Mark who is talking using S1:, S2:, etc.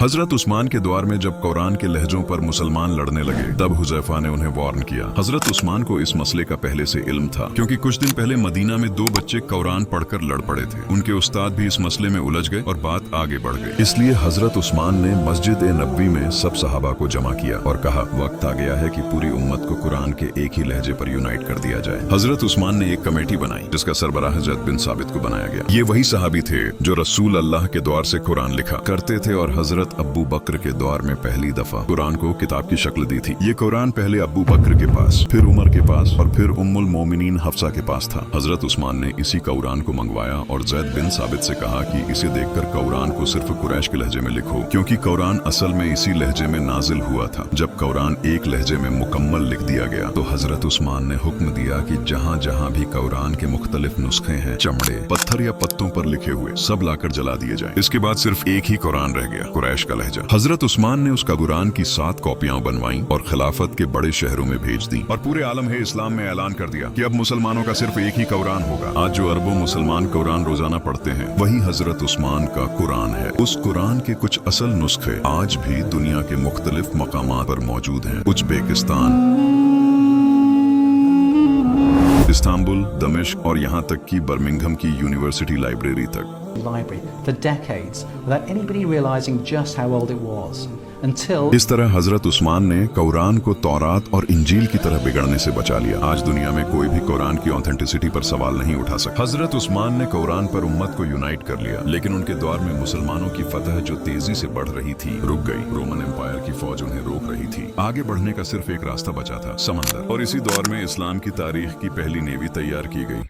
S1: हजरत उस्मान के दौर में जब कुरान के लहजों पर मुसलमान लड़ने लगे तब हुज़ैफा ने उन्हें वार्न किया। हजरत उस्मान को इस मसले का पहले से इल्म था, क्योंकि कुछ दिन पहले मदीना में 2 बच्चे कुरान पढ़कर लड़ पड़े थे। उनके उस्ताद भी इस मसले में उलझ गए और बात आगे बढ़ गई। इसलिए हजरत उस्मान ने मस्जिद ए नबवी में सब सहाबा को जमा किया और कहा, वक्त आ गया है कि पूरी उम्मत को कुरान के एक ही लहजे पर यूनाइट कर दिया जाए। हजरत उस्मान ने एक कमेटी बनाई जिसका सरबराह ज़ैद बिन साबित को बनाया गया। ये वही सहाबी थे जो रसूल अल्लाह के द्वार से कुरान लिखा करते थे और हजरत अब्बू बकर के दौर में पहली दफा कुरान को किताब की शक्ल दी थी। ये कुरान पहले अब्बू बकर के पास, फिर उमर के पास और फिर उम्मुल मोमिनीन हफ्सा के पास था। हजरत उस्मान ने इसी कुरान को मंगवाया और ज़ैद बिन साबित से कहा कि इसे देखकर कुरान को सिर्फ कुरैश के लहजे में लिखो, क्योंकि कुरान असल में इसी लहजे में नाजिल हुआ था। जब कुरान एक लहजे में मुकम्मल लिख दिया गया तो हजरत उस्मान ने हुक्म दिया कि जहाँ जहाँ भी कुरान के मुख्तलिफ नुस्खे हैं, चमड़े, पत्थर या पत्तों पर लिखे हुए, सब लाकर जला दिए जाए। इसके बाद सिर्फ एक ही कुरान रह गया, कुरैश का लहजा। हजरत उस्मान ने उसका कुरान की 7 कॉपियां बनवाई और खिलाफत के बड़े शहरों में भेज दी और पूरे आलम है इस्लाम में ऐलान कर दिया कि अब मुसलमानों का सिर्फ एक ही कुरान होगा। आज जो अरबों मुसलमान कुरान रोजाना पढ़ते हैं वही हजरत उस्मान का कुरान है। उस कुरान के कुछ असल नुस्खे आज भी दुनिया के मुख्तलिफ मकामात पर मौजूद हैं। उज़्बेकिस्तान, इस्तांबुल, दमिश्क और यहाँ तक कि बर्मिंघम की यूनिवर्सिटी लाइब्रेरी तक।
S2: library for decades without anybody realizing just how old it was until
S1: इस तरह हजरत उस्मान ने कुरान को तौरात और इंजील की तरह बिगड़ने से बचा लिया। आज दुनिया में कोई भी कुरान की ऑथेंटिसिटी पर सवाल नहीं उठा सकता। हजरत उस्मान ने कुरान पर उम्मत को यूनाइट कर लिया, लेकिन उनके दौर में मुसलमानों की फतह जो तेजी से बढ़ रही थी रुक गई। रोमन एम्पायर की फौज उन्हें रोक रही थी। आगे बढ़ने का सिर्फ एक रास्ता बचा था, समंदर। और इसी दौर में इस्लाम की तारीख की पहली नेवी तैयार की गई।